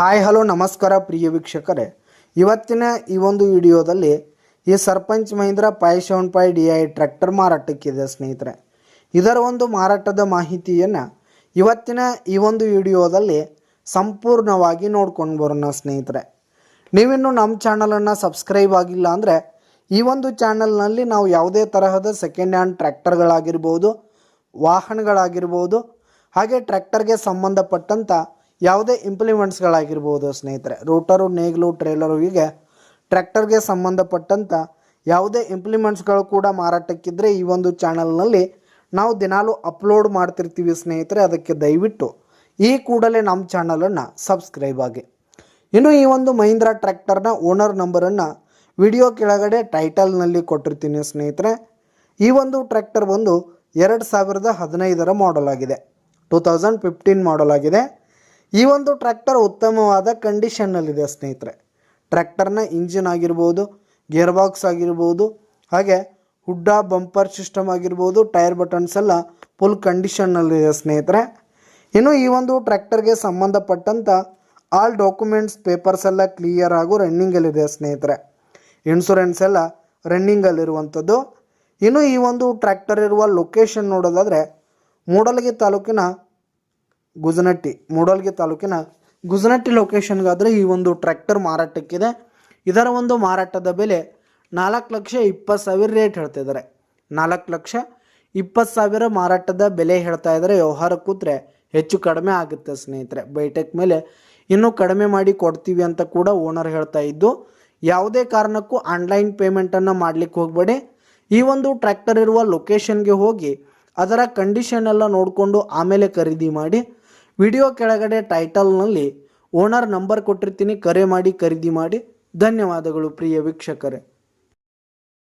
Hi hello ನಮಸ್ಕಾರ ಪ್ರಿಯ ವೀಕ್ಷಕರೇ, ಇವತ್ತಿನ ಈ ಒಂದು ವಿಡಿಯೋದಲ್ಲಿ ಈ ಸರ್ಪಂಚ್ ಮಹೀಂದ್ರಾ 575 DI ಟ್ರ್ಯಾಕ್ಟರ್ ಮಾರಾಟಕ್ಕಿದೆ ಸ್ನೇಹಿತರೆ. ಇದರ ಒಂದು ಮಾರಾಟದ ಮಾಹಿತಿಯನ್ನು ಇವತ್ತಿನ ಈ ಒಂದು ವಿಡಿಯೋದಲ್ಲಿ ಸಂಪೂರ್ಣವಾಗಿ ನೋಡ್ಕೊಂಡು ಬರೋಣ ಸ್ನೇಹಿತರೆ. ನೀವಿನ್ನು ನಮ್ಮ ಚಾನಲನ್ನು ಸಬ್ಸ್ಕ್ರೈಬ್ ಆಗಿಲ್ಲ ಅಂದರೆ ಈ ಒಂದು ಚಾನಲ್ನಲ್ಲಿ ನಾವು ಯಾವುದೇ ತರಹದ ಸೆಕೆಂಡ್ ಹ್ಯಾಂಡ್ ಟ್ರ್ಯಾಕ್ಟರ್ಗಳಾಗಿರ್ಬೋದು, ವಾಹನಗಳಾಗಿರ್ಬೋದು, ಹಾಗೆ ಟ್ರ್ಯಾಕ್ಟರ್ಗೆ ಸಂಬಂಧಪಟ್ಟಂಥ ಯಾವುದೇ ಇಂಪ್ಲಿಮೆಂಟ್ಸ್ಗಳಾಗಿರ್ಬೋದು ಸ್ನೇಹಿತರೆ, ರೂಟರು, ನೇಗಿಲು, ಟ್ರೇಲರು, ಹೀಗೆ ಟ್ರ್ಯಾಕ್ಟರ್ಗೆ ಸಂಬಂಧಪಟ್ಟಂಥ ಯಾವುದೇ ಇಂಪ್ಲಿಮೆಂಟ್ಸ್ಗಳು ಕೂಡ ಮಾರಾಟಕ್ಕಿದ್ದರೆ ಈ ಒಂದು ಚಾನಲ್ನಲ್ಲಿ ನಾವು ದಿನಾಲೂ ಅಪ್ಲೋಡ್ ಮಾಡ್ತಿರ್ತೀವಿ ಸ್ನೇಹಿತರೆ. ಅದಕ್ಕೆ ದಯವಿಟ್ಟು ಈ ಕೂಡಲೇ ನಮ್ಮ ಚಾನಲನ್ನು ಸಬ್ಸ್ಕ್ರೈಬ್ ಆಗಿ. ಇನ್ನು ಈ ಒಂದು ಮಹೀಂದ್ರಾ ಟ್ರ್ಯಾಕ್ಟರ್ನ ಓನರ್ ನಂಬರನ್ನು ವಿಡಿಯೋ ಕೆಳಗಡೆ ಟೈಟಲ್ನಲ್ಲಿ ಕೊಟ್ಟಿರ್ತೀನಿ ಸ್ನೇಹಿತರೆ. ಈ ಒಂದು ಟ್ರ್ಯಾಕ್ಟರ್ ಬಂದು 2015 ಮಾಡಲ್ ಆಗಿದೆ, 2015 ಮಾಡಲ್ ಆಗಿದೆ. ಈ ಒಂದು ಟ್ರ್ಯಾಕ್ಟರ್ ಉತ್ತಮವಾದ ಕಂಡೀಷನ್ನಲ್ಲಿದೆ ಸ್ನೇಹಿತರೆ. ಟ್ರ್ಯಾಕ್ಟರ್ನ ಇಂಜಿನ್ ಆಗಿರ್ಬೋದು, ಗೇರ್ ಬಾಕ್ಸ್ ಆಗಿರ್ಬೋದು, ಹಾಗೆ ಹುಡ್ಡ, ಬಂಪರ್ ಸಿಸ್ಟಮ್ ಆಗಿರ್ಬೋದು, ಟೈರ್ ಬಟನ್ಸ್ ಎಲ್ಲ ಫುಲ್ ಕಂಡೀಷನ್ನಲ್ಲಿದೆ ಸ್ನೇಹಿತರೆ. ಇನ್ನು ಈ ಒಂದು ಟ್ರ್ಯಾಕ್ಟರ್ಗೆ ಸಂಬಂಧಪಟ್ಟಂಥ ಆಲ್ ಡಾಕ್ಯುಮೆಂಟ್ಸ್ ಪೇಪರ್ಸ್ ಎಲ್ಲ ಕ್ಲಿಯರ್ ಹಾಗೂ ರನ್ನಿಂಗಲ್ಲಿದೆ ಸ್ನೇಹಿತರೆ. ಇನ್ಶೂರೆನ್ಸ್ ಎಲ್ಲ ರನ್ನಿಂಗಲ್ಲಿರುವಂಥದ್ದು. ಇನ್ನು ಈ ಒಂದು ಟ್ರ್ಯಾಕ್ಟರ್ ಇರುವ ಲೊಕೇಶನ್ ನೋಡೋದಾದರೆ ಮೂಡಲಗಿ ತಾಲೂಕಿನ ಗುಜನಟ್ಟಿ ಲೊಕೇಶನ್ಗಾದರೆ ಈ ಒಂದು ಟ್ರ್ಯಾಕ್ಟರ್ ಮಾರಾಟಕ್ಕಿದೆ. ಇದರ ಒಂದು ಮಾರಾಟದ ಬೆಲೆ 4,20,000 ರೇಟ್ ಹೇಳ್ತಿದ್ದಾರೆ. 4,20,000 ಮಾರಾಟದ ಬೆಲೆ ಹೇಳ್ತಾ ಇದ್ದಾರೆ. ವ್ಯವಹಾರ ಕೂತ್ರೆ ಹೆಚ್ಚು ಕಡಿಮೆ ಆಗುತ್ತೆ ಸ್ನೇಹಿತರೆ. ಬೈಟೆಕ್ ಮೇಲೆ ಇನ್ನೂ ಕಡಿಮೆ ಮಾಡಿ ಕೊಡ್ತೀವಿ ಅಂತ ಕೂಡ ಓನರ್ ಹೇಳ್ತಾ ಇದ್ದು, ಯಾವುದೇ ಕಾರಣಕ್ಕೂ ಆನ್ಲೈನ್ ಪೇಮೆಂಟನ್ನು ಮಾಡಲಿಕ್ಕೆ ಹೋಗಬೇಡಿ. ಈ ಒಂದು ಟ್ರ್ಯಾಕ್ಟರ್ ಇರುವ ಲೊಕೇಶನ್ಗೆ ಹೋಗಿ ಅದರ ಕಂಡೀಷನ್ ಎಲ್ಲ ನೋಡಿಕೊಂಡು ಆಮೇಲೆ ಖರೀದಿ ಮಾಡಿ. ವಿಡಿಯೋ ಕೆಳಗಡೆ ಟೈಟಲ್ನಲ್ಲಿ ಓನರ್ ನಂಬರ್ ಕೊಟ್ಟಿರ್ತೀನಿ, ಕರೆ ಮಾಡಿ ಖರೀದಿ ಮಾಡಿ. ಧನ್ಯವಾದಗಳು ಪ್ರಿಯ ವೀಕ್ಷಕರೇ.